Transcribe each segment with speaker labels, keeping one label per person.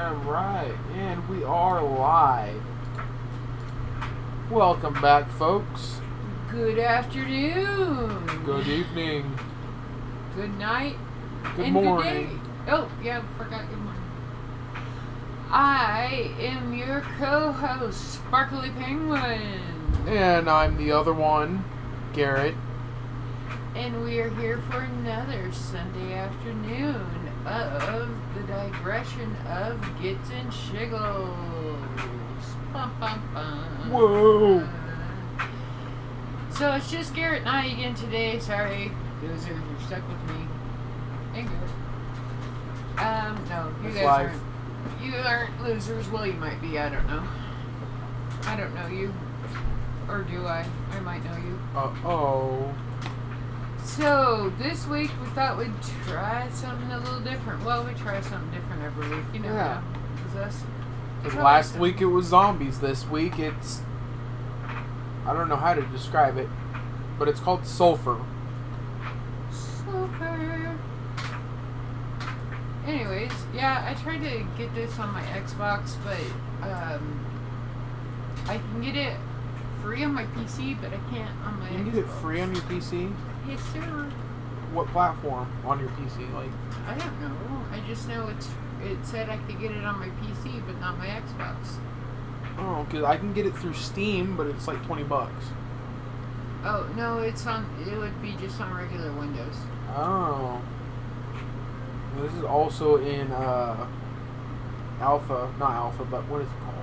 Speaker 1: Damn right, and we are live. Welcome back, folks.
Speaker 2: Good afternoon.
Speaker 1: Good evening.
Speaker 2: Good night.
Speaker 1: Good
Speaker 2: and
Speaker 1: morning.
Speaker 2: Good day. Oh, yeah, forgot good morning. I am your co-host, Sparkly Penguin.
Speaker 1: And I'm the other one, Garrett.
Speaker 2: And we are here for another Sunday afternoon of the Digression of Gits and Shiggels. Bum, bum, bum.
Speaker 1: Whoa.
Speaker 2: So it's just Garrett and I again today. Sorry, losers, you're stuck with me. And Garrett. No, you
Speaker 1: It's
Speaker 2: guys
Speaker 1: live.
Speaker 2: aren't. You aren't losers. Well, you might be. I don't know. I don't know you. Or do I? I might know you.
Speaker 1: Uh-oh.
Speaker 2: So, this week we thought we'd try something a little different. Well, we try something different every week. You know,
Speaker 1: Yeah.
Speaker 2: It's us.
Speaker 1: Because
Speaker 2: Try
Speaker 1: last
Speaker 2: something.
Speaker 1: week it was zombies. This week it's... I don't know how to describe it, but it's called sulfur.
Speaker 2: Super. Anyways, yeah, I tried to get this on my Xbox, but I can get it free on my PC, but I can't on my
Speaker 1: You
Speaker 2: Xbox.
Speaker 1: can get it free on your PC?
Speaker 2: Yes, sir.
Speaker 1: What platform on your PC? Like,
Speaker 2: I don't know. I just know it said I could get it on my PC, but not my Xbox.
Speaker 1: oh, because I can get it through Steam, but it's like $20.
Speaker 2: Oh, no, it would be just on regular Windows.
Speaker 1: Oh. Well, this is also in alpha, not alpha, but what is it called?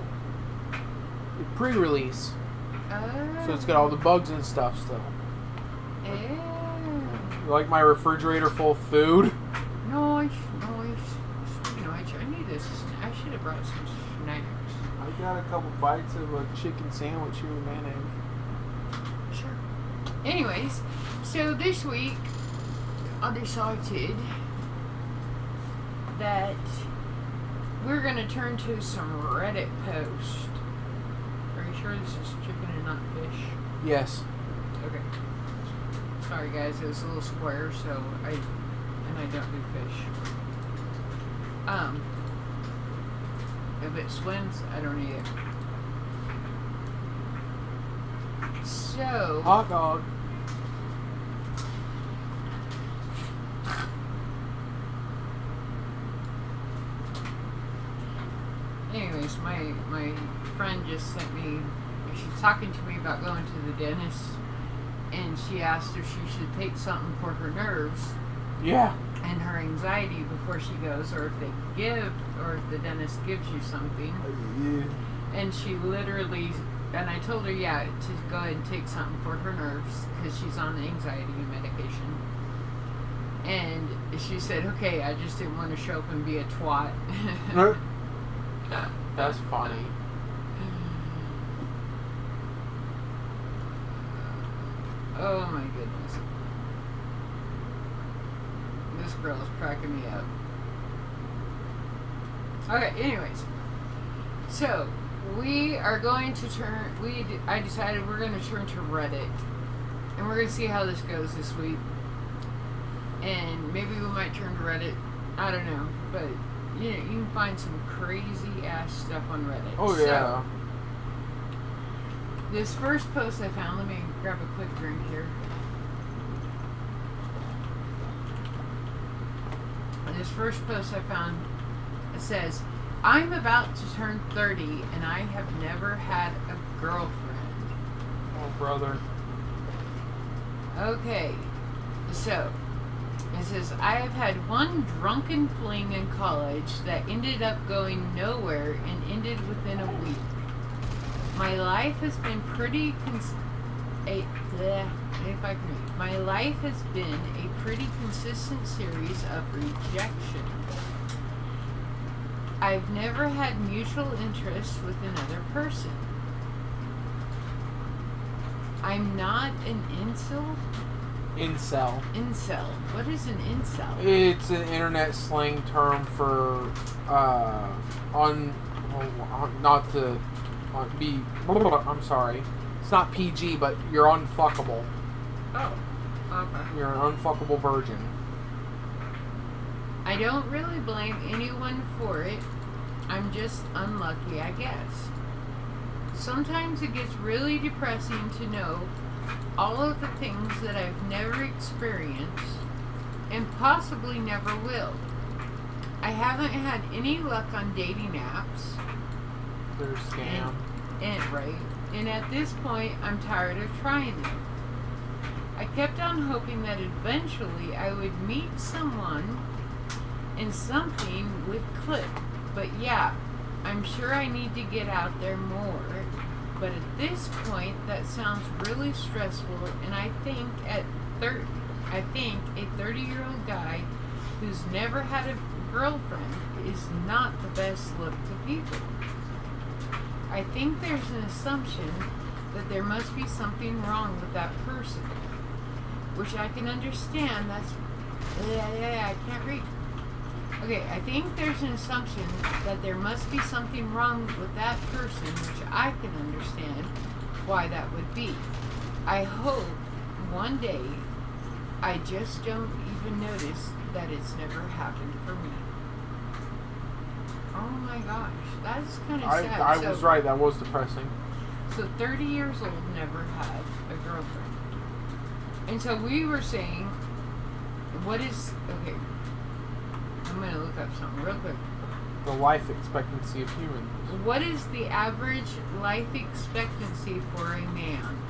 Speaker 1: Pre-release.
Speaker 2: Oh.
Speaker 1: So it's got all the bugs and stuff still.
Speaker 2: Oh.
Speaker 1: Like my refrigerator full of food.
Speaker 2: Nice. I need this. I should have brought some snacks.
Speaker 1: I got a couple bites of a chicken sandwich here with mayonnaise.
Speaker 2: Sure. Anyways, so this week I decided that we're going to turn to some Reddit posts. Are you sure this is chicken and not fish?
Speaker 1: Yes.
Speaker 2: Okay. Sorry guys, it was a little square, so I don't do fish. If it swims, I don't eat it. So
Speaker 1: Hot dog.
Speaker 2: anyways, my friend just sent me, she's talking to me about going to the dentist, and she asked if she should take something for her nerves
Speaker 1: Yeah.
Speaker 2: and her anxiety before she goes, or if the dentist gives you something. And she literally, and I told her, yeah, to go ahead and take something for her nerves because she's on anxiety medication. And she said, okay, I just didn't want to show up and be a twat.
Speaker 1: That's funny.
Speaker 2: Oh my goodness. This girl is cracking me up. Okay, anyways. So, we are going to I decided we're going to turn to Reddit. And we're going to see how this goes this week. And maybe we might turn to Reddit. I don't know. But, you can find some crazy ass stuff on Reddit.
Speaker 1: Oh, yeah.
Speaker 2: So, this first post I found, let me grab a quick drink here. This first post I found, it says, I'm about to turn 30 and I have never had a girlfriend.
Speaker 1: Oh, brother.
Speaker 2: Okay, so it says, I have had one drunken fling in college that ended up going nowhere and ended within a week. My life has been My life has been a pretty consistent series of rejection. I've never had mutual interest with another person. I'm not an incel.
Speaker 1: Incel.
Speaker 2: Incel. What is an incel?
Speaker 1: It's an internet slang term for I'm sorry. It's not PG, but you're unfuckable.
Speaker 2: Oh, okay.
Speaker 1: You're an unfuckable virgin.
Speaker 2: I don't really blame anyone for it. I'm just unlucky, I guess. Sometimes it gets really depressing to know all of the things that I've never experienced and possibly never will. I haven't had any luck on dating apps.
Speaker 1: They're a scam.
Speaker 2: And at this point, I'm tired of trying them. I kept on hoping that eventually I would meet someone and something would click. But yeah, I'm sure I need to get out there more. But at this point, that sounds really stressful, and I think a 30-year-old guy who's never had a girlfriend is not the best look to people. I think there's an assumption that there must be something wrong with that person, which I can understand. I can't read. Okay, I think there's an assumption that there must be something wrong with that person, which I can understand why that would be. I hope one day I just don't even notice that it's never happened for me. Oh my gosh, that's kind of sad.
Speaker 1: I was right, that was depressing.
Speaker 2: So 30 years old, never had a girlfriend. And so we were saying, okay, I'm going to look up something real quick.
Speaker 1: The life expectancy of humans.
Speaker 2: What is the average life expectancy for a man?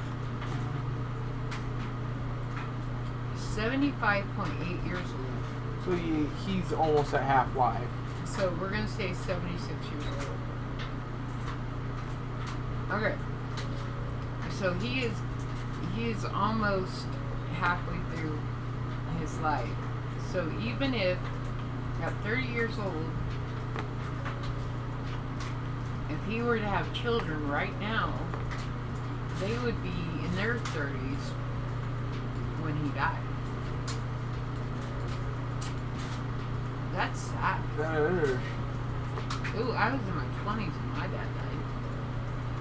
Speaker 2: 75.8 years old.
Speaker 1: So he's almost at half life.
Speaker 2: So we're going to say 76 years old. Okay. So he is almost halfway through his life. So even if at 30 years old, if he were to have children right now, they would be in their 30s when he died. That's sad.
Speaker 1: That is.
Speaker 2: Ooh, I was in my 20s when my dad died.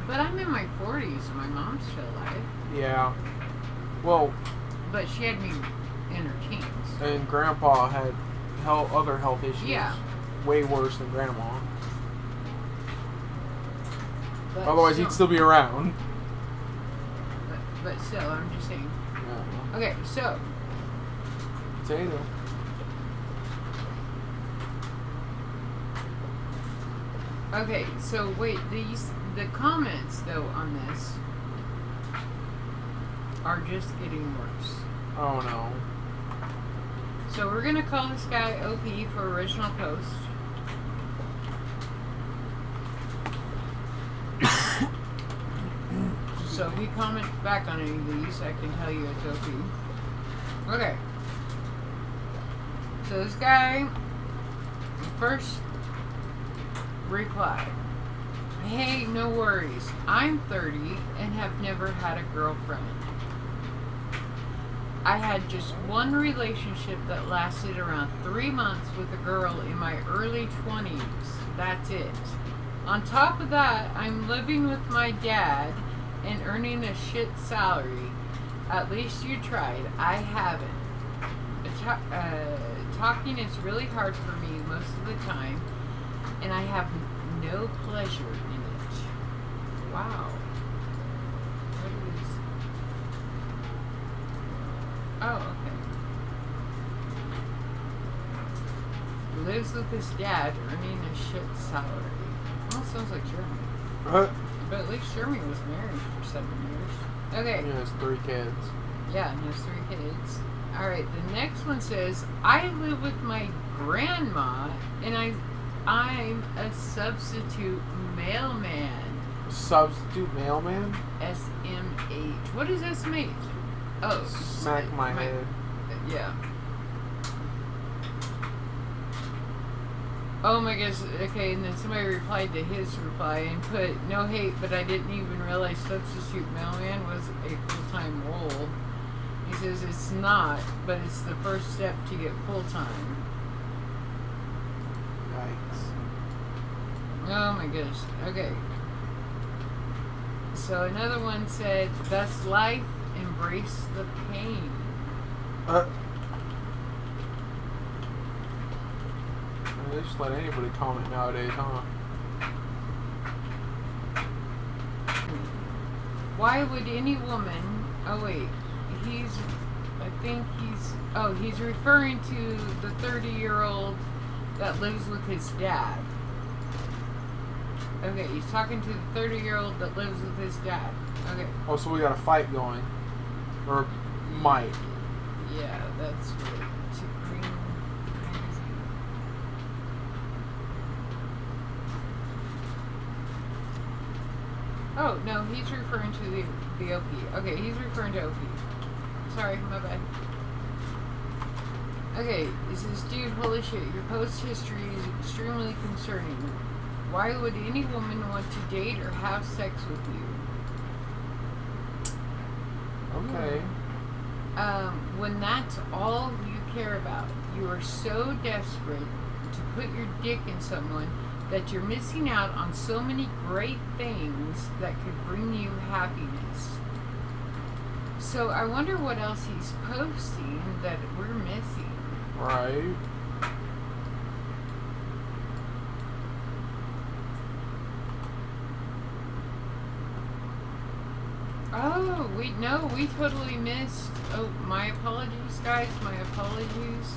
Speaker 2: But I'm in my 40s and my mom's still alive.
Speaker 1: Yeah. Well.
Speaker 2: But she had me in her teens.
Speaker 1: And Grandpa had other health issues.
Speaker 2: Yeah.
Speaker 1: Way worse than Grandma.
Speaker 2: But
Speaker 1: Otherwise, he'd still be around.
Speaker 2: But still, I'm just saying.
Speaker 1: Yeah.
Speaker 2: Okay, so.
Speaker 1: Potato.
Speaker 2: Okay, so wait, the comments though on this are just getting worse.
Speaker 1: Oh no.
Speaker 2: So we're gonna call this guy OP for original post. So if he comments back on any of these, I can tell you it's OP. Okay. So this guy first reply. Hey, no worries. I'm 30 and have never had a girlfriend. I had just one relationship that lasted around 3 months with a girl in my early 20s. That's it. On top of that, I'm living with my dad and earning a shit salary. At least you tried. I haven't. Talking is really hard for me most of the time, and I have no pleasure in it. Wow. What is... Oh, okay. Lives with his dad, earning a shit salary. Well, sounds like Jeremy. But at least Jeremy was married for 7 years. Okay.
Speaker 1: He has 3 kids.
Speaker 2: Yeah, and he has 3 kids. Alright, the next one says, I live with my grandma, and I'm a substitute mailman.
Speaker 1: Substitute mailman?
Speaker 2: SMH. What is SMH? Oh.
Speaker 1: Smack my head.
Speaker 2: Yeah. Oh my gosh, okay, and then somebody replied to his reply and put, no hate, but I didn't even realize substitute mailman was a full-time role. He says it's not, but it's the first step to get full-time.
Speaker 1: Yikes.
Speaker 2: Oh my gosh, okay. So another one said, that's life, embrace the pain.
Speaker 1: They just let anybody comment nowadays, huh?
Speaker 2: Why would any woman... Oh, wait. He's referring to the 30-year-old that lives with his dad. Okay, he's talking to the 30-year-old that lives with his dad. Okay.
Speaker 1: Oh, so we got a fight going. Or might.
Speaker 2: Yeah, that's right. To Green Magazine. Oh, no, he's referring to the OP. Okay, he's referring to OP. Sorry, my bad. Okay, it says, dude, holy shit, your post history is extremely concerning. Why would any woman want to date or have sex with you?
Speaker 1: Okay.
Speaker 2: When that's all you care about, you are so desperate to put your dick in someone that you're missing out on so many great things that could bring you happiness. So I wonder what else he's posting that we're missing.
Speaker 1: Right.
Speaker 2: Oh, we totally missed. Oh, my apologies, guys. My apologies.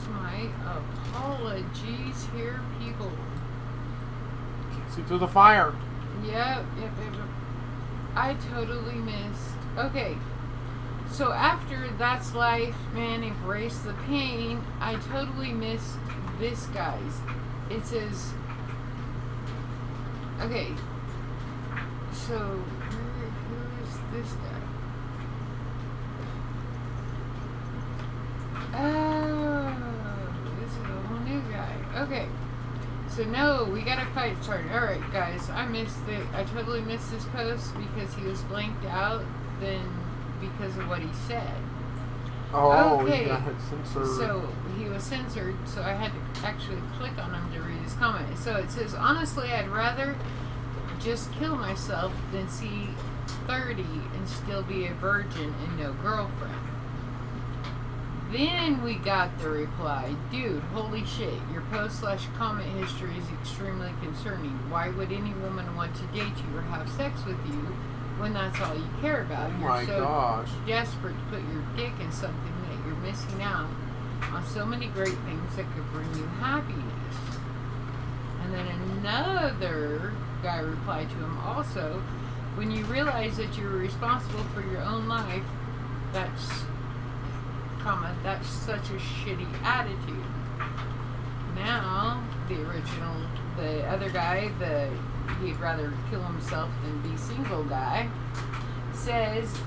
Speaker 2: My apologies here, people.
Speaker 1: See through the fire.
Speaker 2: Yep. I totally missed. Okay. So after That's Life, Man, Embrace the Pain, I totally missed this, guys. It says... Okay, so who is this guy? Oh, this is a whole new guy. Okay, so no, we got a fight started. All right, guys, I totally missed this post because he was blanked out. Then because of what he said.
Speaker 1: Oh,
Speaker 2: okay.
Speaker 1: He got censored.
Speaker 2: So he was censored, so I had to actually click on him to read his comment. So it says, honestly, I'd rather just kill myself than see 30 and still be a virgin and no girlfriend. Then we got the reply, dude, holy shit, your post/comment history is extremely concerning. Why would any woman want to date you or have sex with you when that's all you care about?
Speaker 1: Oh
Speaker 2: You're
Speaker 1: my
Speaker 2: so
Speaker 1: gosh.
Speaker 2: desperate to put your dick in something that you're missing out on so many great things that could bring you happiness. And then another guy replied to him also, when you realize that you're responsible for your own life, that's such a shitty attitude. Now, the other guy, he'd rather kill himself than be single guy, says,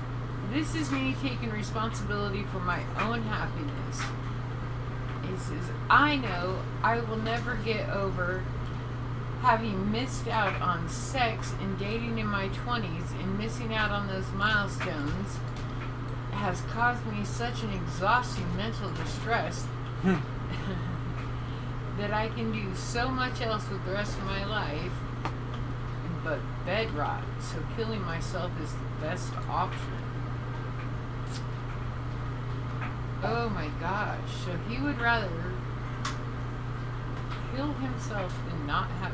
Speaker 2: this is me taking responsibility for my own happiness. He says, I know I will never get over having missed out on sex and dating in my 20s and missing out on those milestones has caused me such an exhausting mental distress that I can do so much else with the rest of my life but bed rot, so killing myself is the best option. Oh my gosh, so he would rather kill himself than not have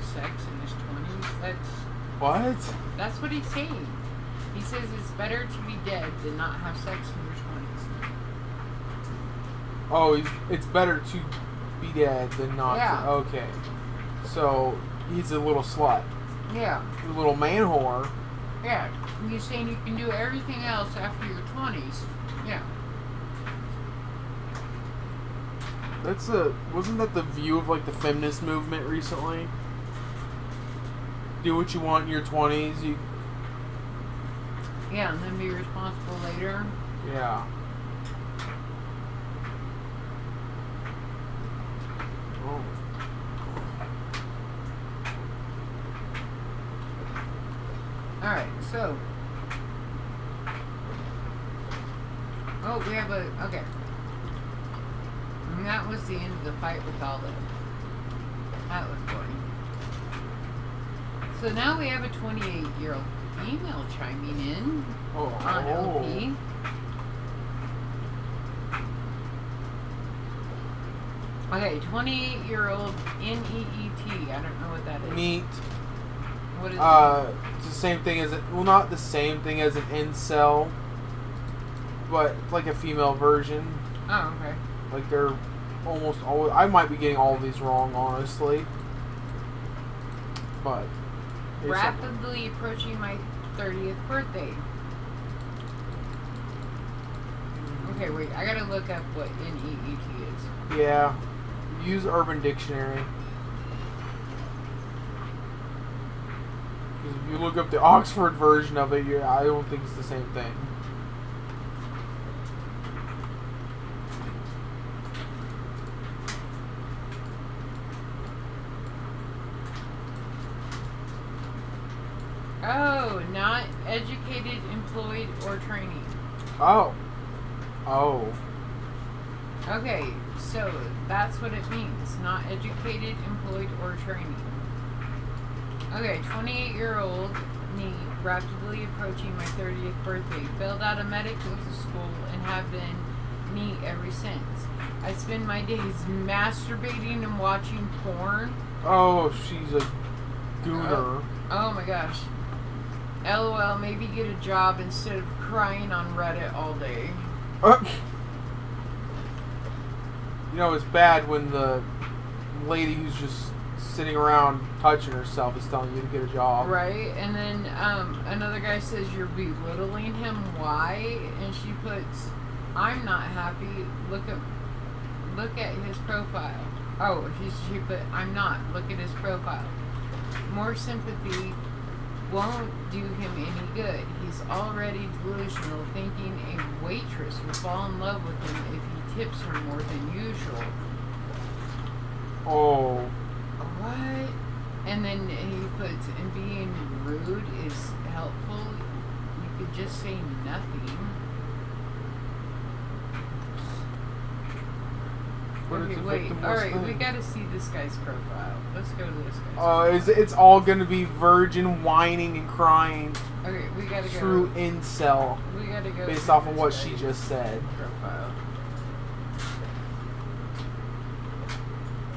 Speaker 2: sex in his 20s. That's what he's saying. He says it's better to be dead than not have sex in your 20s.
Speaker 1: Oh, it's better to be dead than not.
Speaker 2: Yeah.
Speaker 1: Okay. So he's a little slut.
Speaker 2: Yeah.
Speaker 1: A little man whore.
Speaker 2: Yeah. And he's saying you can do everything else after your 20s. Yeah.
Speaker 1: Wasn't that the view of like the feminist movement recently? Do what you want in your 20s.
Speaker 2: Yeah, and then be responsible later.
Speaker 1: Yeah. Oh.
Speaker 2: Alright, so. Oh, we have okay. And that was the end of the fight with all them. That was boring. So now we have a 28-year-old female chiming in on LP. Okay, 28-year-old NEET. I don't know what that is.
Speaker 1: Neat.
Speaker 2: What is it?
Speaker 1: It's the same thing as well, not the same thing as an incel, but it's like a female version.
Speaker 2: Oh, okay.
Speaker 1: Like they're almost always. I might be getting all of these wrong, honestly. But
Speaker 2: Rapidly approaching my 30th birthday. Okay, wait. I gotta look up what NEET is.
Speaker 1: Yeah, use Urban Dictionary. Because if you look up the Oxford version of it, I don't think it's the same thing.
Speaker 2: Oh, not educated, employed, or training.
Speaker 1: Oh. Oh.
Speaker 2: Okay, so that's what it means. Not educated, employed, or training. Okay, 28-year-old me, rapidly approaching my 30th birthday. Failed out of medical school and have been me ever since. I spend my days masturbating and watching porn.
Speaker 1: Oh, she's a gooner.
Speaker 2: Oh my gosh. LOL, maybe get a job instead of crying on Reddit all day.
Speaker 1: You know, it's bad when the lady who's just sitting around touching herself is telling you to get a job.
Speaker 2: Right, and then another guy says you're belittling him. Why? And she puts, I'm not happy. Look at his profile. Oh, she put, I'm not. Look at his profile. More sympathy won't do him any good. He's already delusional, thinking a waitress will fall in love with him if he tips her more than usual.
Speaker 1: Oh.
Speaker 2: What? And then he puts, and being rude is helpful. You could just say nothing. Okay, wait. Alright, we gotta see this guy's profile. Let's go to this guy's
Speaker 1: it's all gonna be virgin whining and crying.
Speaker 2: Okay, we gotta go.
Speaker 1: True incel.
Speaker 2: We gotta go.
Speaker 1: Based off of what she just said.
Speaker 2: Profile.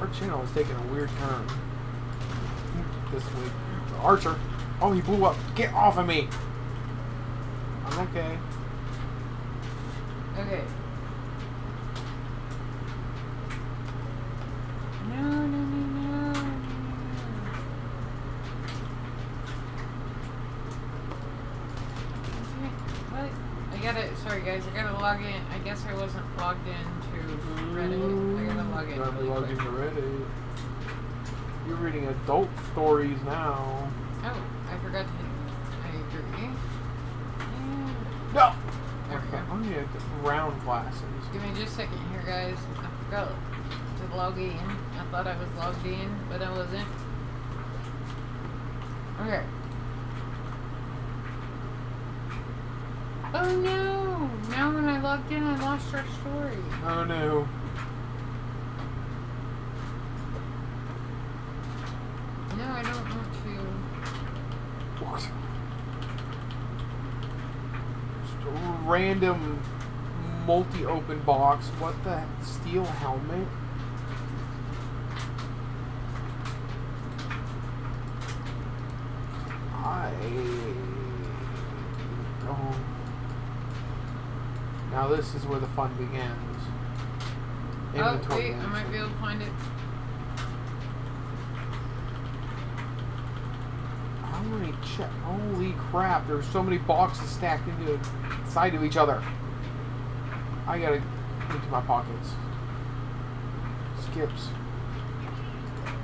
Speaker 1: Our channel is taking a weird turn this week. Archer. Oh, he blew up. Get off of me. I'm okay.
Speaker 2: Okay. No. What? Sorry guys, I gotta log in. I guess I wasn't logged in to Reddit. I gotta log in.
Speaker 1: Gotta
Speaker 2: really
Speaker 1: log
Speaker 2: quick.
Speaker 1: into Reddit. You're reading adult stories now.
Speaker 2: Oh, I forgot to. I agree.
Speaker 1: No!
Speaker 2: There we go.
Speaker 1: I'm gonna get round glasses.
Speaker 2: Give me just a second here, guys. I forgot to log in. I thought I was logged in, but I wasn't. Okay. Oh no! Now when I logged in, I lost our story.
Speaker 1: Oh no.
Speaker 2: No, I don't want to.
Speaker 1: What? Just a random multi-open box. What the steel helmet? Oh. Now this is where the fun begins.
Speaker 2: Oh, wait, I might be able to find it.
Speaker 1: How many holy crap, there's so many boxes stacked into side of each other. I gotta empty my pockets. Skips.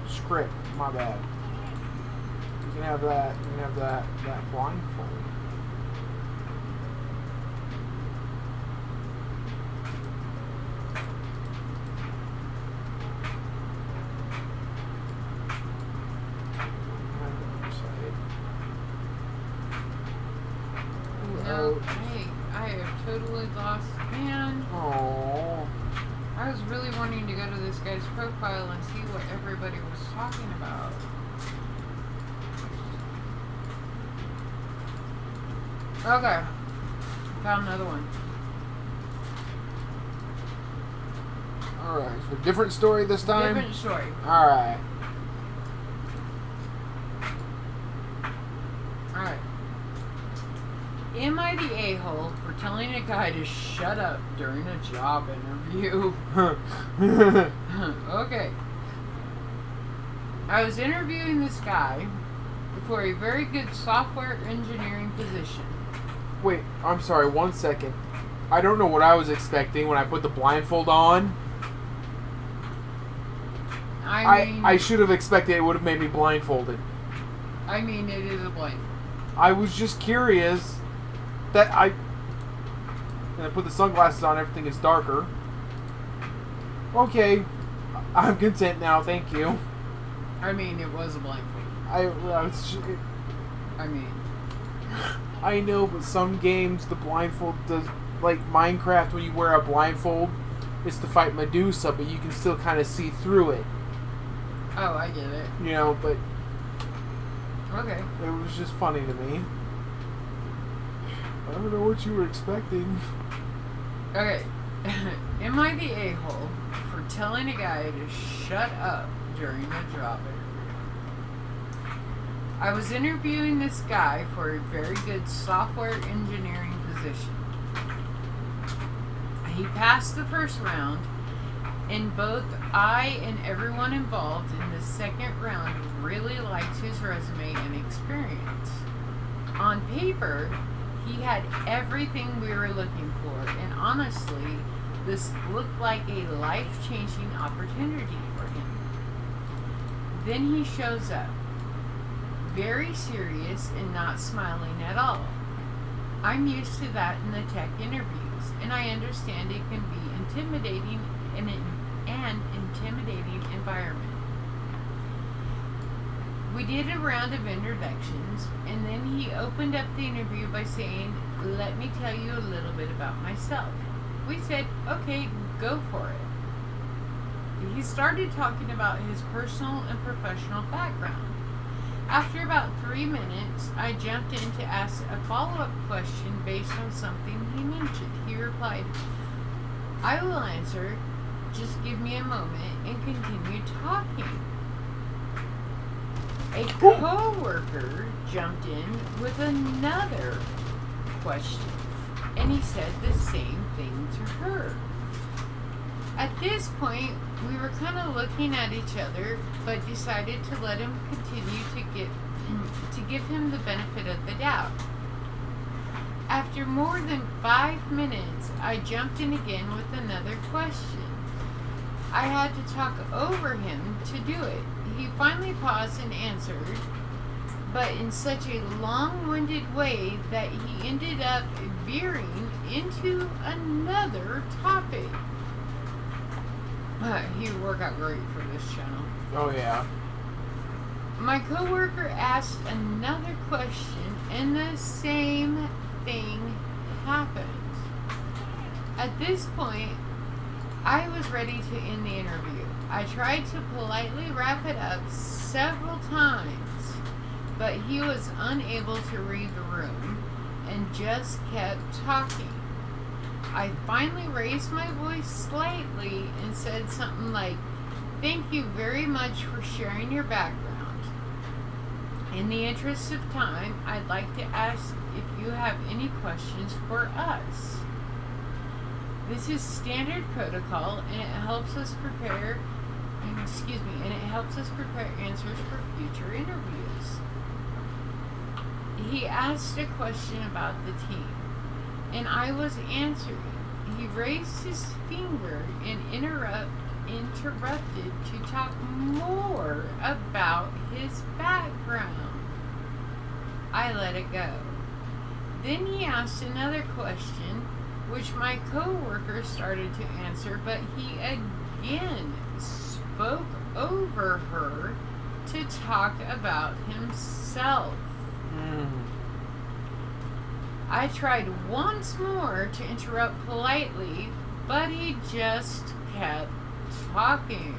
Speaker 1: Script, my bad. You can have that, you can have that blindfold.
Speaker 2: No, I have totally lost. Man,
Speaker 1: Oh.
Speaker 2: I was really wanting to go to this guy's profile and see what everybody was talking about. Okay. Found another one.
Speaker 1: Alright, so different story this time?
Speaker 2: Different story.
Speaker 1: Alright.
Speaker 2: Alright. Am I the a-hole for telling a guy to shut up during a job interview? Okay. I was interviewing this guy for a very good software engineering position.
Speaker 1: Wait, I'm sorry, 1 second. I don't know what I was expecting when I put the blindfold on. I should have expected it would have made me blindfolded.
Speaker 2: I mean, it is a blindfold.
Speaker 1: I was just curious that I put the sunglasses on, everything is darker. Okay, I'm content now, thank you.
Speaker 2: I mean, it was a blindfold.
Speaker 1: I know, but some games the blindfold does, like Minecraft, when you wear a blindfold, it's to fight Medusa, but you can still kind of see through it.
Speaker 2: Oh, I get it.
Speaker 1: You know, but
Speaker 2: okay,
Speaker 1: it was just funny to me. I don't know what you were expecting.
Speaker 2: Okay. Am I the a-hole for telling a guy to shut up during a job interview? I was interviewing this guy for a very good software engineering position. He passed the first round, and both I and everyone involved in the second round really liked his resume and experience. On paper, he had everything we were looking for, and honestly, this looked like a life-changing opportunity for him. Then he shows up, very serious and not smiling at all. I'm used to that in the tech interviews, and I understand it can be intimidating in an intimidating environment. We did a round of introductions, and then he opened up the interview by saying, "Let me tell you a little bit about myself." We said, "Okay, go for it." He started talking about his personal and professional background. After about 3 minutes, I jumped in to ask a follow-up question based on something he mentioned. He replied, "I will answer, just give me a moment," and continued talking. A co-worker jumped in with another question, and he said the same thing to her. At this point, we were kind of looking at each other, but decided to let him continue to give him the benefit of the doubt. After more than 5 minutes, I jumped in again with another question. I had to talk over him to do it. He finally paused and answered, but in such a long-winded way that he ended up veering into another topic. He would work out great for this channel.
Speaker 1: Oh, yeah.
Speaker 2: My coworker asked another question, and the same thing happened. At this point, I was ready to end the interview. I tried to politely wrap it up several times, but he was unable to read the room and just kept talking. I finally raised my voice slightly and said something like, "Thank you very much for sharing your background. In the interest of time, I'd like to ask if you have any questions for us. This is standard protocol, and it helps us prepare answers for future interviews." He asked a question about the team, and I was answering. He raised his finger and interrupted to talk more about his background. I let it go. Then he asked another question, which my coworker started to answer, but he again spoke over her to talk about himself. I tried once more to interrupt politely, but he just kept talking.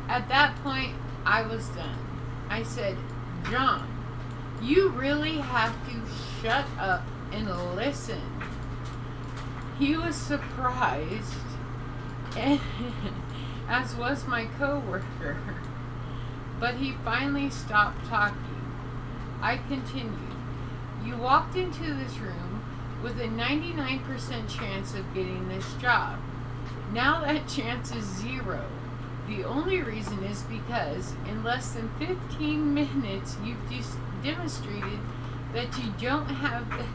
Speaker 2: At that point, I was done. I said, "John, you really have to shut up and listen." He was surprised and as was my coworker. But he finally stopped talking. I continued. You walked into this room with a 99% chance of getting this job. Now that chance is 0. The only reason is because in less than 15 minutes you've demonstrated that you don't have the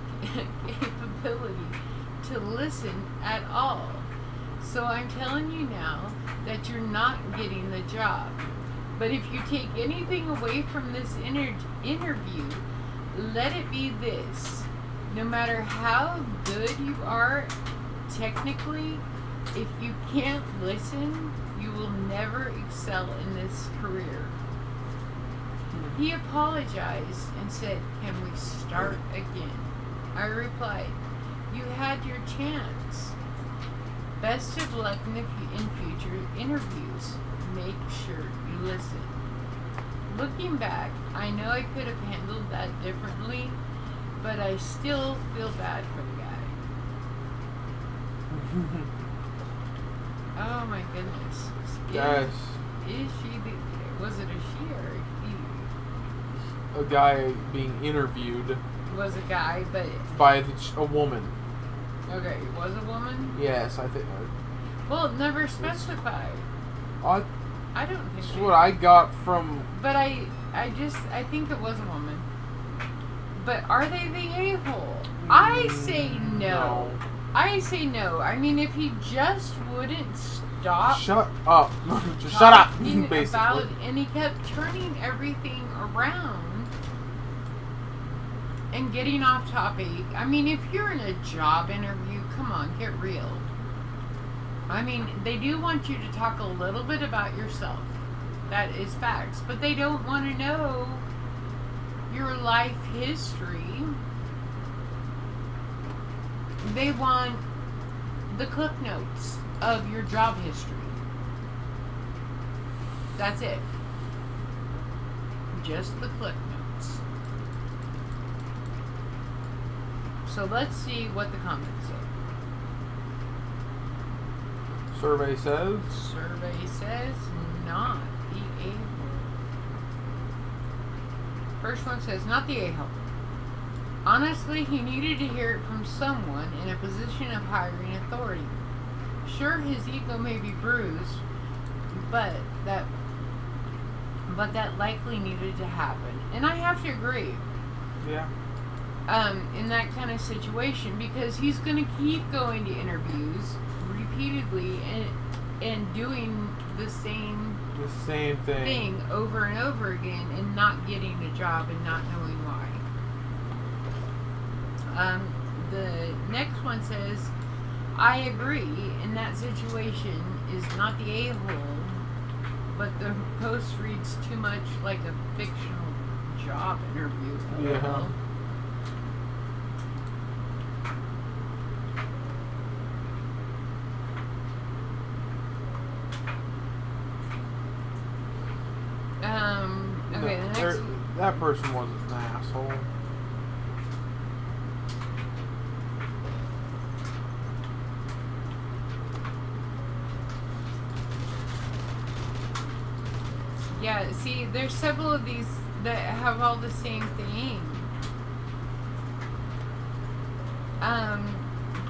Speaker 2: capability to listen at all. So I'm telling you now that you're not getting the job. But if you take anything away from this interview, let it be this. No matter how good you are technically, if you can't listen, you will never excel in this career. He apologized and said, "Can we start again?" I replied, "You had your chance. Best of luck in future interviews. Make sure you listen." Looking back, I know I could have handled that differently, but I still feel bad for the guy. Oh my goodness.
Speaker 1: Yes.
Speaker 2: Is she was it a she or a he?
Speaker 1: A guy being interviewed.
Speaker 2: Was a guy, but...
Speaker 1: By a woman.
Speaker 2: Okay, it was a woman?
Speaker 1: Yes, I think...
Speaker 2: Well, it never specified.
Speaker 1: I
Speaker 2: don't think
Speaker 1: That's what I got from...
Speaker 2: But I think it was a woman. But are they the a-hole? I say no. I say no. I mean, if he just wouldn't stop...
Speaker 1: Shut up. Just shut up, basically.
Speaker 2: And he kept turning everything around and getting off topic. I mean, if you're in a job interview, come on, get real. I mean, they do want you to talk a little bit about yourself. That is facts. But they don't want to know your life history. They want the cliff notes of your job history. That's it. Just the cliff notes. So let's see what the comments say.
Speaker 1: Survey says
Speaker 2: not the a-hole. First one says not the a-hole. Honestly, he needed to hear it from someone in a position of hiring authority. Sure, his ego may be bruised, but that likely needed to happen. And I have to agree.
Speaker 1: Yeah.
Speaker 2: In that kind of situation, because he's going to keep going to interviews repeatedly and doing the same thing over and over again and not getting a job and not knowing why. The next one says, I agree, in that situation is not the a-hole, but the post reads too much like a fictional job interview.
Speaker 1: Yeah.
Speaker 2: Okay, the next...
Speaker 1: That person wasn't an asshole.
Speaker 2: Yeah, see, there's several of these that have all the same thing.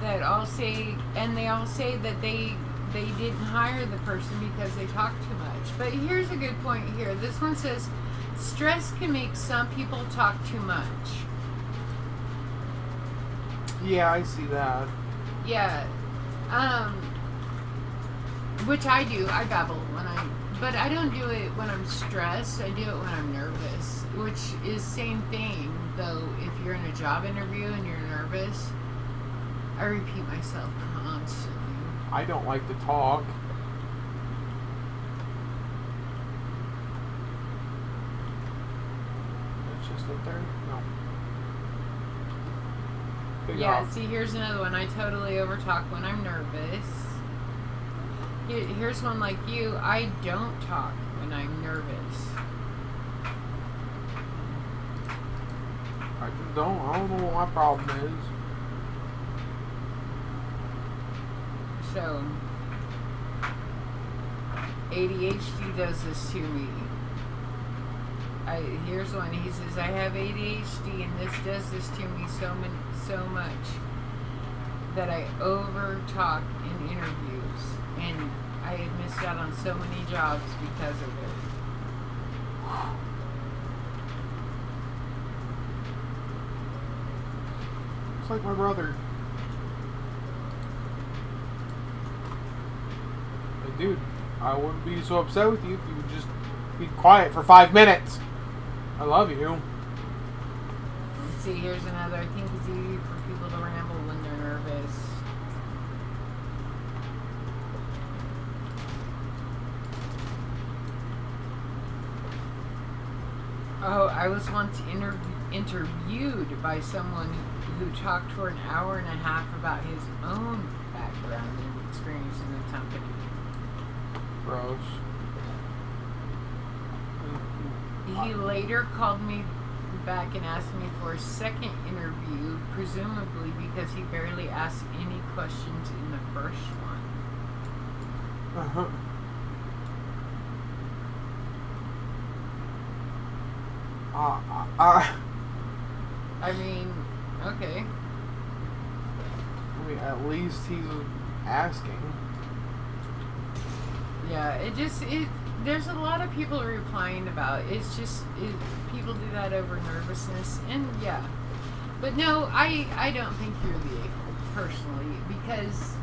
Speaker 2: That all say, and they all say that they didn't hire the person because they talk too much. But here's a good point here. This one says, stress can make some people talk too much.
Speaker 1: Yeah, I see that.
Speaker 2: Yeah. Which I do. I babble but I don't do it when I'm stressed. I do it when I'm nervous, which is same thing, though. If you're in a job interview and you're nervous, I repeat myself constantly.
Speaker 1: I don't like to talk. It's just up there? No.
Speaker 2: Yeah, see, here's another one. I totally overtalk when I'm nervous. Here's one like you. I don't talk when I'm nervous.
Speaker 1: I just don't. I don't know what my problem is.
Speaker 2: So, ADHD does this to me. Here's one. He says, I have ADHD and this does this to me so much that I over talk in interviews and I had missed out on so many jobs because of it.
Speaker 1: It's like my brother. Like, dude, I wouldn't be so upset with you if you would just be quiet for 5 minutes. I love you.
Speaker 2: Let's see, here's another. I think it's easy for people to ramble when they're nervous. Oh, I was once interviewed by someone who talked for an hour and a half about his own background and experience in the company.
Speaker 1: Gross.
Speaker 2: He later called me back and asked me for a second interview, presumably because he barely asked any questions in the first one.
Speaker 1: Uh-huh.
Speaker 2: I mean, okay.
Speaker 1: I mean, at least he's asking.
Speaker 2: Yeah, there's a lot of people replying about it's just people do that over nervousness, and yeah. But no, I don't think you're the a-hole, personally, because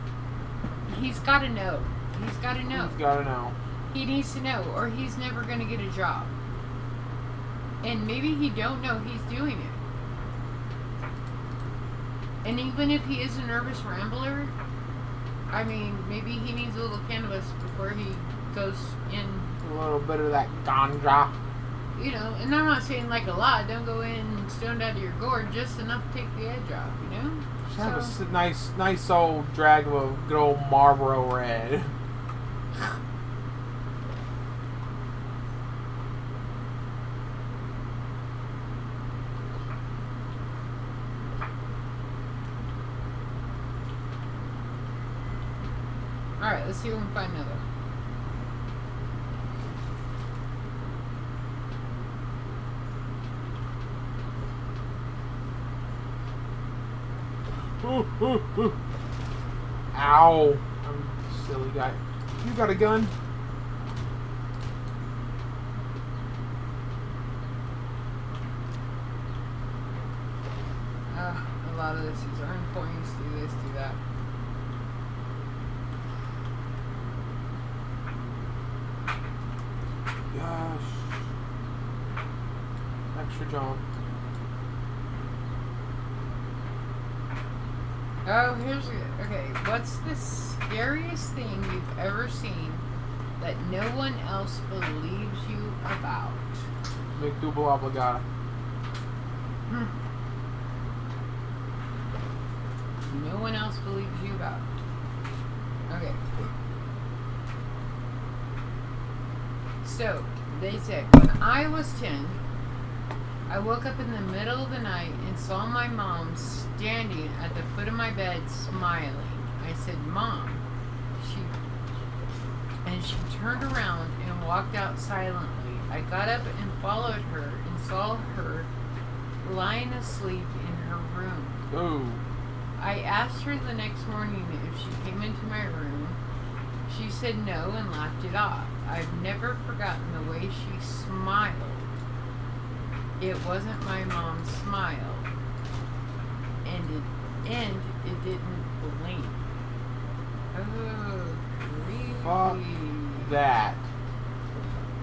Speaker 2: he's got to know. He's got to know.
Speaker 1: He's got to know.
Speaker 2: He needs to know, or he's never going to get a job. And maybe he don't know he's doing it. And even if he is a nervous rambler, I mean, maybe he needs a little cannabis before he goes in.
Speaker 1: A little bit of that ganja.
Speaker 2: You know, and I'm not saying like a lot. Don't go in stoned out of your gourd, just enough to take the edge off, you know?
Speaker 1: Just have a nice old drag of a good old Marlboro Red.
Speaker 2: Alright, let's see if we can find another.
Speaker 1: Ow. I'm a silly guy. You got a gun?
Speaker 2: A lot of this is earn points, do this, do that.
Speaker 1: Gosh. Extra jump.
Speaker 2: Oh, here's okay. What's the scariest thing you've ever seen that no one else believes you about?
Speaker 1: McDouble obligata.
Speaker 2: No one else believes you about. Okay. So, they said, when I was 10, I woke up in the middle of the night and saw my mom standing at the foot of my bed smiling. I said, Mom. She turned around and walked out silently. I got up and followed her and saw her lying asleep in her room.
Speaker 1: Oh.
Speaker 2: I asked her the next morning if she came into my room. She said no and laughed it off. I've never forgotten the way she smiled. It wasn't my mom's smile. And it didn't blink. Oh, really?
Speaker 1: Fuck that.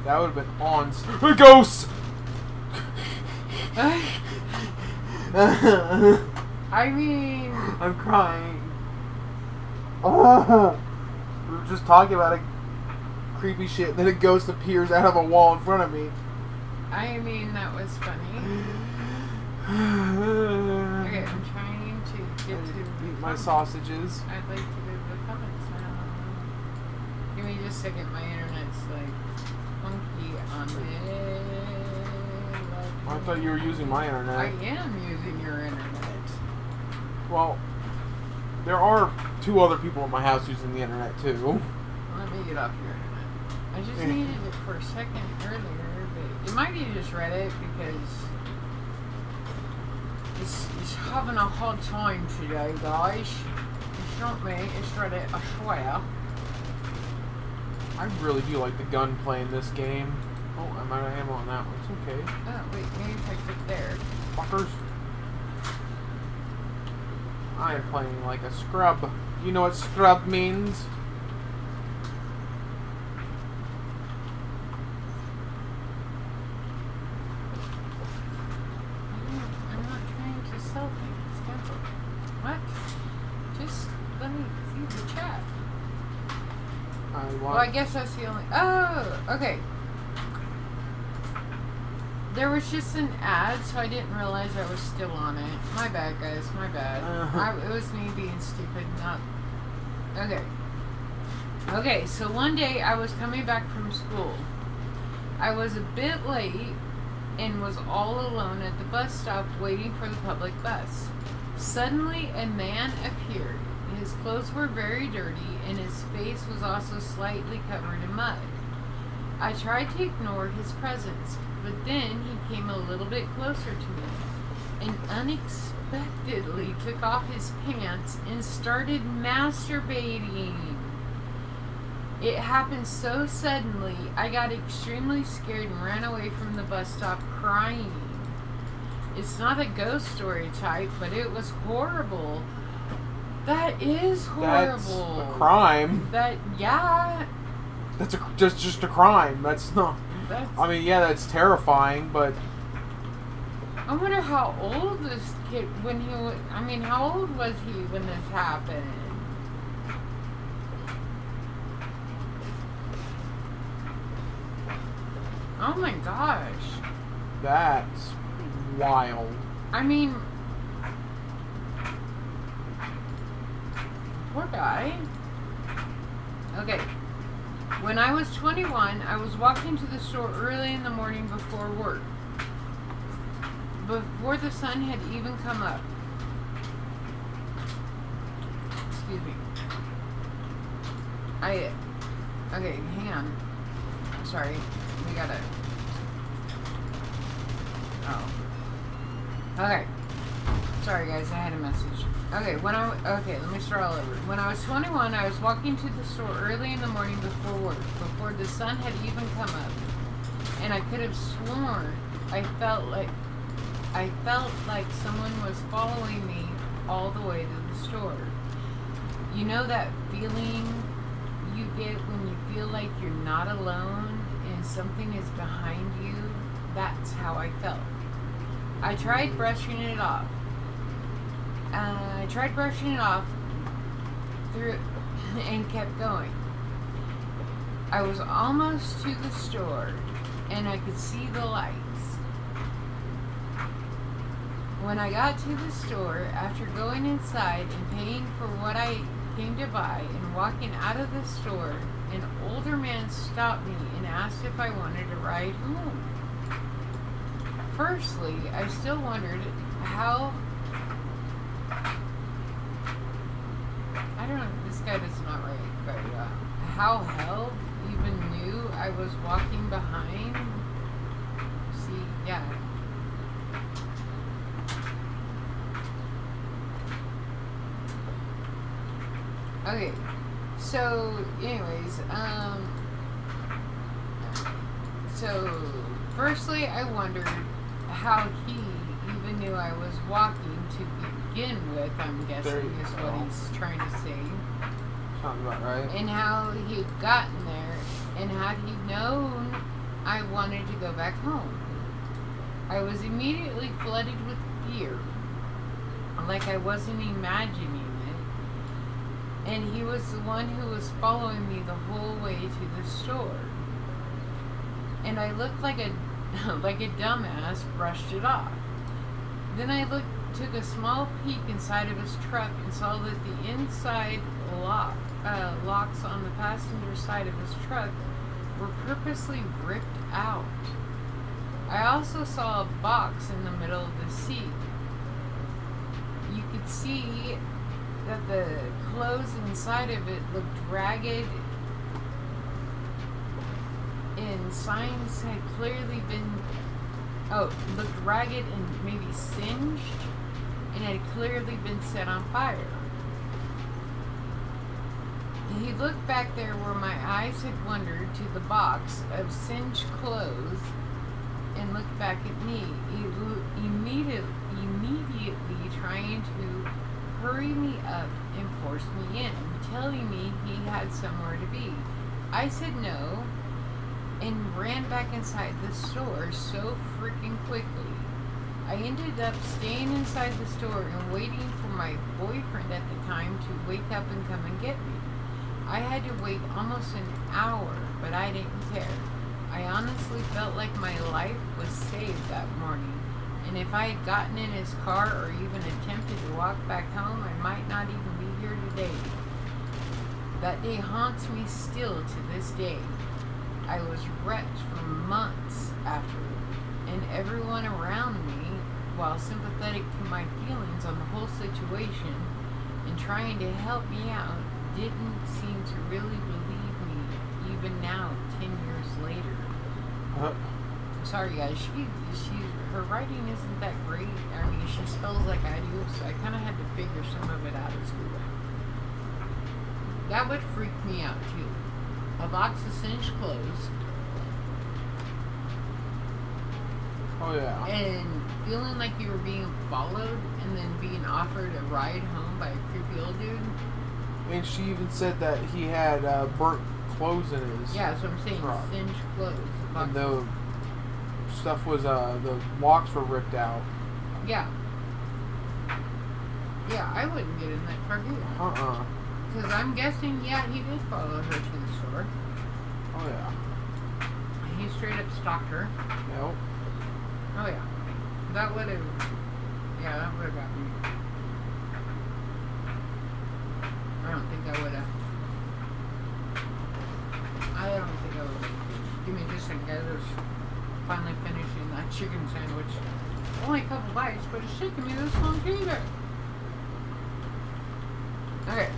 Speaker 1: That would have been on. A ghost!
Speaker 2: I mean...
Speaker 1: I'm crying. We were just talking about a creepy shit, and then a ghost appears out of a wall in front of me.
Speaker 2: I mean, that was funny. Okay, I'm trying to get to...
Speaker 1: Eat my sausages.
Speaker 2: I'd like to read the comments now. Give me just a second. My internet's like funky on it.
Speaker 1: I thought you were using my internet.
Speaker 2: I am using your internet.
Speaker 1: Well, there are 2 other people in my house using the internet too.
Speaker 2: Let me get off your internet. I just needed it for a second earlier, but it might be just read it because it's having a hard time today, guys. It's not me, it's Reddit, I swear.
Speaker 1: I really do like the gunplay in this game. Oh, I'm out of ammo on that one. It's okay.
Speaker 2: Oh, wait, maybe if I click there.
Speaker 1: Fuckers. I am playing like a scrub. You know what scrub means?
Speaker 2: I'm not trying to sell things. Cancel. What? Just let me see the chat. Well, I guess that's the only... Oh, okay. There was just an ad, so I didn't realize I was still on it. My bad, guys. My bad. It was me being stupid, not... Okay. Okay, so one day I was coming back from school. I was a bit late and was all alone at the bus stop waiting for the public bus. Suddenly, a man appeared. His clothes were very dirty, and his face was also slightly covered in mud. I tried to ignore his presence, but then he came a little bit closer to me and unexpectedly took off his pants and started masturbating. It happened so suddenly, I got extremely scared and ran away from the bus stop crying. It's not a ghost story type, but it was horrible. That is horrible.
Speaker 1: That's a crime.
Speaker 2: Yeah.
Speaker 1: That's just a crime. That's not... I mean, yeah, that's terrifying, but...
Speaker 2: I wonder how old this kid, when he was... I mean, how old was he when this happened? Oh my gosh.
Speaker 1: That's wild.
Speaker 2: I mean... Poor guy. Okay. When I was 21, I was walking to the store early in the morning before work. Before the sun had even come up. Excuse me. Okay, hang on. Sorry. We gotta... Oh. Okay. Sorry guys, I had a message. Okay, let me start all over. When I was 21, I was walking to the store early in the morning before work, before the sun had even come up. And I could have sworn I felt like someone was following me all the way to the store. You know that feeling you get when you feel like you're not alone and something is behind you? That's how I felt. I tried brushing it off. Through and kept going. I was almost to the store and I could see the lights. When I got to the store, after going inside and paying for what I came to buy and walking out of the store, an older man stopped me and asked if I wanted a ride home. Firstly, I still wondered how... I don't know, this guy does not write very well. How hell even knew I was walking behind? See, yeah. Okay, so anyways, so firstly I wondered how he even knew I was walking to begin with, I'm guessing is what he's trying to say.
Speaker 1: Sounds about right.
Speaker 2: And how he'd gotten there, and had he known I wanted to go back home. I was immediately flooded with fear, like I wasn't imagining it, and he was the one who was following me the whole way to the store. And I looked like a dumbass, brushed it off. Then I took a small peek inside of his truck and saw that the inside locks on the passenger side of his truck were purposely ripped out. I also saw a box in the middle of the seat. You could see that the clothes inside of it looked ragged and signs had clearly been, looked ragged and maybe singed, and had clearly been set on fire. He looked back there where my eyes had wandered to the box of singed clothes and looked back at me, immediately trying to hurry me up and force me in, telling me he had somewhere to be. I said no and ran back inside the store so freaking quickly. I ended up staying inside the store and waiting for my boyfriend at the time to wake up and come and get me. I had to wait almost an hour, but I didn't care. I honestly felt like my life was saved that morning, and if I had gotten in his car or even attempted to walk back home, I might not even be here today. That day haunts me still to this day. I was wrecked for months afterward, and everyone around me, while sympathetic to my feelings on the whole situation and trying to help me out, didn't seem to really believe me, even now, 10 years later. Sorry guys, her writing isn't that great. I mean, she spells like I do, so I kind of had to figure some of it out as we went. That would freak me out too. A box of singed clothes.
Speaker 1: Oh yeah.
Speaker 2: And feeling like you were being followed, and then being offered a ride home by a creepy old dude.
Speaker 1: And she even said that he had burnt clothes in his.
Speaker 2: Yeah, that's what I'm saying.
Speaker 1: truck.
Speaker 2: Singed clothes.
Speaker 1: And the stuff was the locks were ripped out.
Speaker 2: Yeah. Yeah, I wouldn't get in that truck either. Because I'm guessing, yeah, he did follow her to the store.
Speaker 1: Oh yeah.
Speaker 2: He straight up stalked her.
Speaker 1: Yep.
Speaker 2: Oh yeah. That would have. Yeah, that would have got me. I don't think I would have. Give me just a second, guys. I was finally finishing that chicken sandwich. Only a couple bites, but it's taking me this long to eat it. Okay.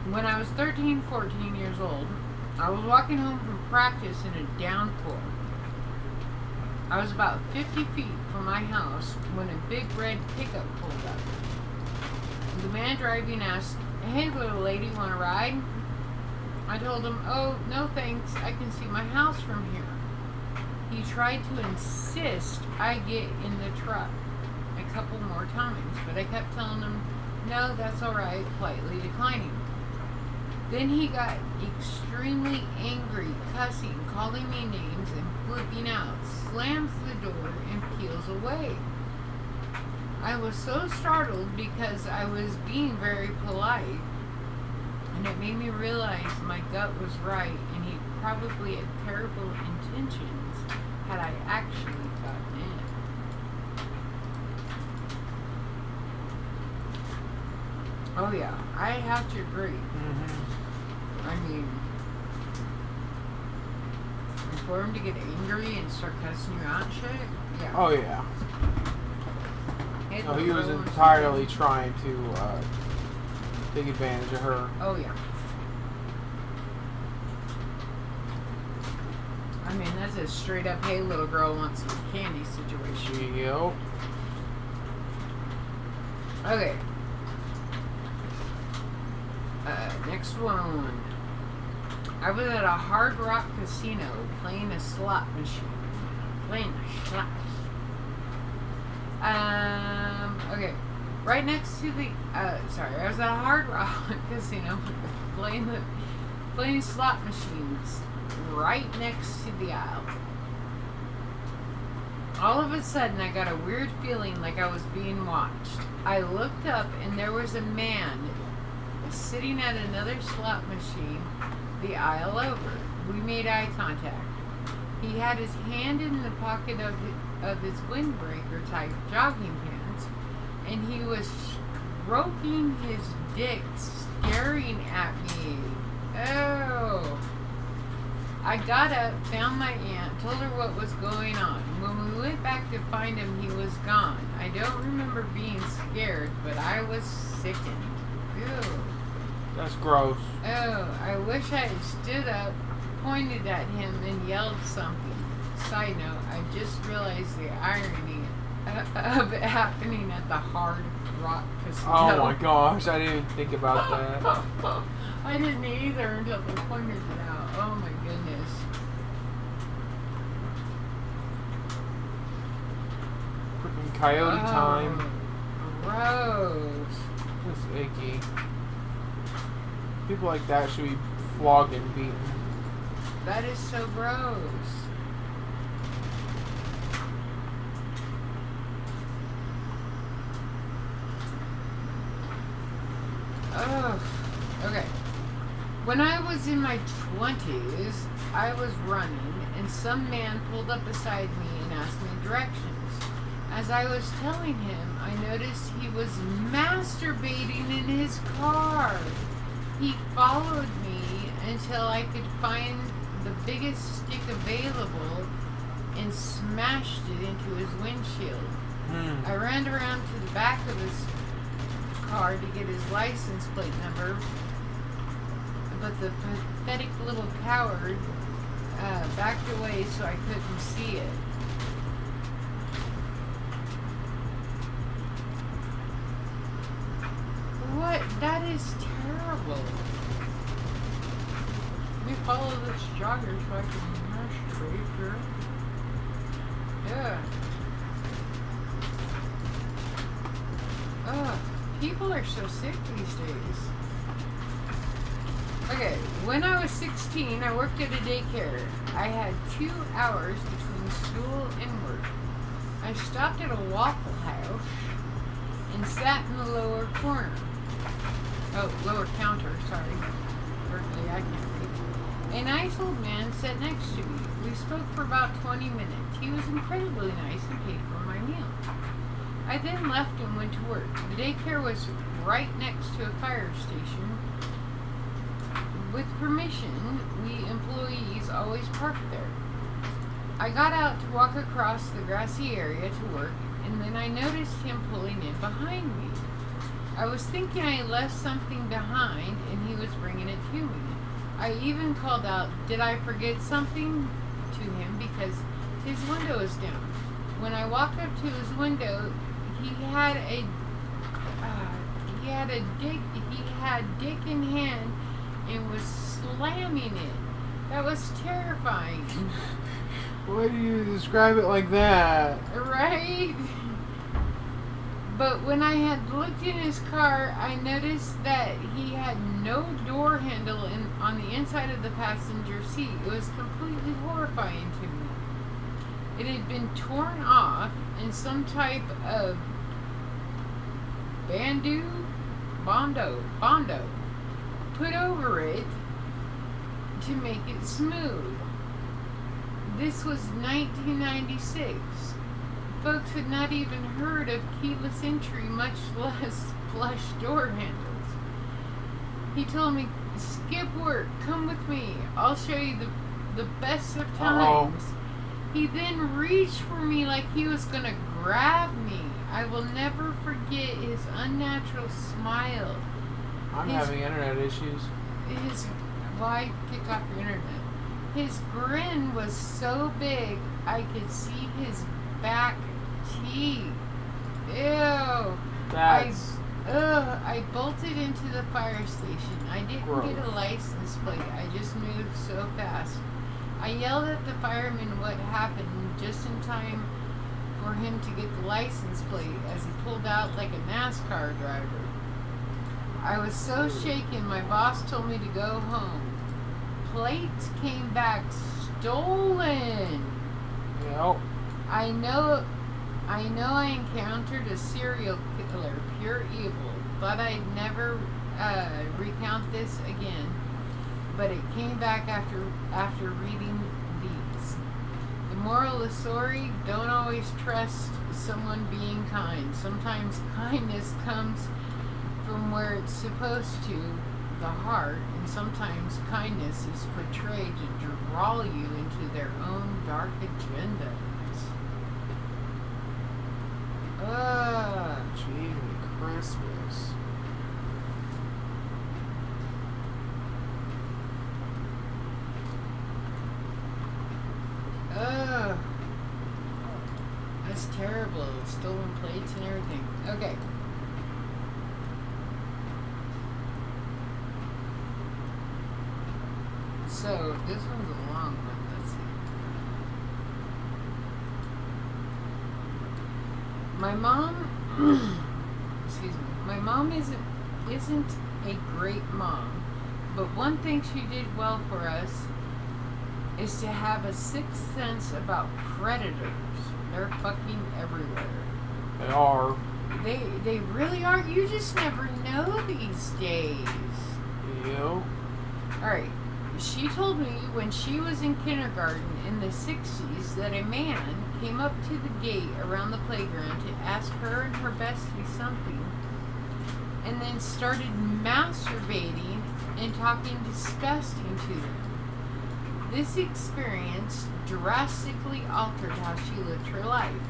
Speaker 2: When I was 13, 14 years old, I was walking home from practice in a downpour. I was about 50 feet from my house when a big red pickup pulled up. The man driving asked, "Hey little lady, want to ride?" I told him, "Oh, no thanks, I can see my house from here." He tried to insist I get in the truck a couple more times, but I kept telling him, "No, that's alright," politely declining. Then he got extremely angry, cussing, calling me names, and flipping out, slams the door, and peels away. I was so startled because I was being very polite, and it made me realize my gut was right, and he probably had terrible intentions had I actually gotten in. Oh yeah, I have to agree. I mean, for him to get angry and start cussing you out and shit, yeah.
Speaker 1: Oh yeah.
Speaker 2: Hey,
Speaker 1: No, he was entirely trying to take advantage of her.
Speaker 2: Oh yeah. I mean, that's a straight up, "Hey little girl wants some candy" situation.
Speaker 1: Yep.
Speaker 2: Okay. Next one. I was at a Hard Rock casino playing a slot machine. Okay. Right next to the, I was at a Hard Rock casino playing slot machines right next to the aisle. All of a sudden, I got a weird feeling like I was being watched. I looked up and there was a man sitting at another slot machine the aisle over. We made eye contact. He had his hand in the pocket of his windbreaker type jogging pants, and he was stroking his dick, staring at me. Oh. I got up, found my aunt, told her what was going on. When we went back to find him, he was gone. I don't remember being scared, but I was sickened. Ew.
Speaker 1: That's gross.
Speaker 2: Oh, I wish I had stood up, pointed at him, and yelled something. Side note, I just realized the irony of it happening at the Hard Rock Casino.
Speaker 1: Oh my gosh, I didn't even think about that.
Speaker 2: I didn't either until they pointed it out. Oh my goodness.
Speaker 1: Freaking coyote time.
Speaker 2: Gross.
Speaker 1: That's icky. People like that should be flogged and beaten.
Speaker 2: That is so gross. Oh, okay. When I was in my 20s, I was running, and some man pulled up beside me and asked me directions. As I was telling him, I noticed he was masturbating in his car. He followed me until I could find the biggest stick available and smashed it into his windshield. I ran around to the back of his car to get his license plate number, but the pathetic little coward backed away so I couldn't see it. What? That is terrible. Let me follow this jogger so I can masturbate here. Yeah. Ugh. People are so sick these days. Okay, when I was 16, I worked at a daycare. I had 2 hours between school and work. I stopped at a Waffle House and sat in the lower corner. Oh, lower counter, sorry. Berkeley, I can't read. A nice old man sat next to me. We spoke for about 20 minutes. He was incredibly nice and paid for my meal. I then left and went to work. The daycare was right next to a fire station. With permission, we employees always parked there. I got out to walk across the grassy area to work, and then I noticed him pulling in behind me. I was thinking I left something behind, and he was bringing it to me. I even called out, "Did I forget something?" to him because his window was down. When I walked up to his window, he had dick in hand and was slamming it. That was terrifying.
Speaker 1: Why do you describe it like that?
Speaker 2: Right? But when I had looked in his car, I noticed that he had no door handle on the inside of the passenger seat. It was completely horrifying to me. It had been torn off and some type of bondo put over it to make it smooth. This was 1996. Folks had not even heard of keyless entry, much less flush door handles. He told me, "Skip work, come with me. I'll show you the best of times." He then reached for me like he was going to grab me. I will never forget his unnatural smile.
Speaker 1: I'm having internet issues.
Speaker 2: Why kick off your internet? His grin was so big I could see his back teeth. Ew. I bolted into the fire station. I didn't get a license plate. I just moved so fast. I yelled at the fireman what happened just in time for him to get the license plate as he pulled out like a NASCAR driver. I was so shaken, my boss told me to go home. Plates came back stolen.
Speaker 1: Yep.
Speaker 2: I know I encountered a serial killer, pure evil. Thought I'd never recount this again, but it came back after reading these. The moral of the story, don't always trust someone being kind. Sometimes kindness comes from where it's supposed to, the heart, and sometimes kindness is portrayed to draw you into their own dark agendas.
Speaker 1: Gee, Christmas.
Speaker 2: couple of stolen plates and everything. Okay. So, this one's a long one. Let's see. My mom, excuse me, my mom isn't a great mom, but one thing she did well for us is to have a sixth sense about predators. They're fucking everywhere.
Speaker 1: They are.
Speaker 2: They really are. You just never know these days.
Speaker 1: Yeah.
Speaker 2: Alright. She told me when she was in kindergarten in the 60s that a man came up to the gate around the playground to ask her and her bestie something, and then started masturbating and talking disgusting to them. This experience drastically altered how she lived her life.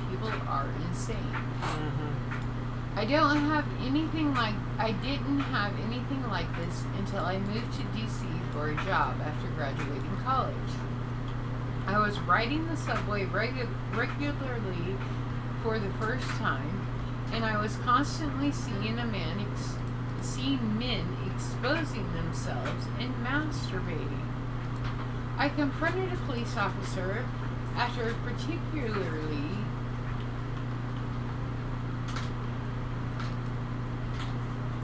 Speaker 2: People are insane.
Speaker 1: Mm-hmm.
Speaker 2: I didn't have anything like this until I moved to DC for a job after graduating college. I was riding the subway regularly for the first time, and I was constantly seeing men exposing themselves and masturbating. I confronted a police officer after a particularly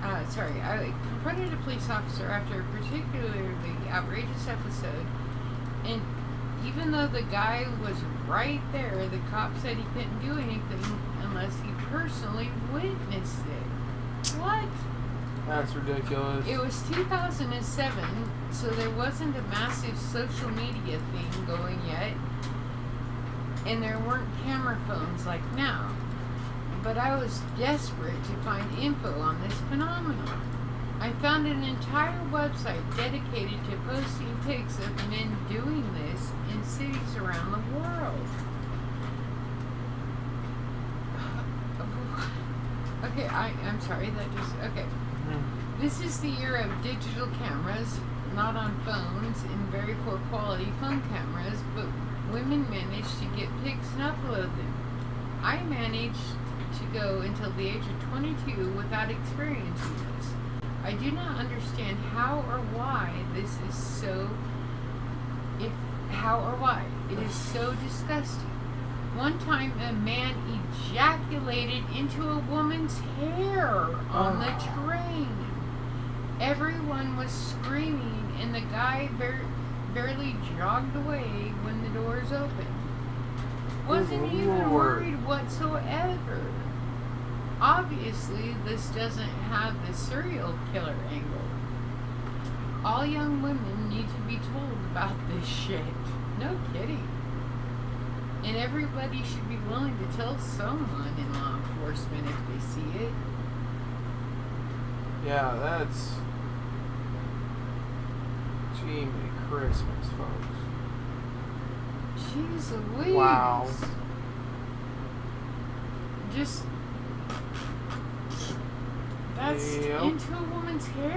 Speaker 2: I confronted a police officer after a particularly outrageous episode, and even though the guy was right there, the cop said he couldn't do anything unless he personally witnessed it. What?
Speaker 1: That's ridiculous.
Speaker 2: It was 2007, so there wasn't a massive social media thing going yet, and there weren't camera phones like now. But I was desperate to find info on this phenomenon. I found an entire website dedicated to posting pics of men doing this in cities around the world. Okay, I'm sorry, okay. This is the era of digital cameras, not on phones, in very poor quality phone cameras, but women managed to get pics and upload them. I managed to go until the age of 22 without experiencing this. I do not understand how or why this is so. It is so disgusting. One time, a man ejaculated into a woman's hair on the train. Everyone was screaming, and the guy barely jogged away when the doors opened. Wasn't even worried whatsoever. Obviously, this doesn't have the serial killer angle. All young women need to be told about this shit. No kidding. And everybody should be willing to tell someone in law enforcement if they see it.
Speaker 1: Yeah, that's... Jiminy Christmas, folks.
Speaker 2: Jeez Louise.
Speaker 1: Wow.
Speaker 2: Just... That's into a woman's hair.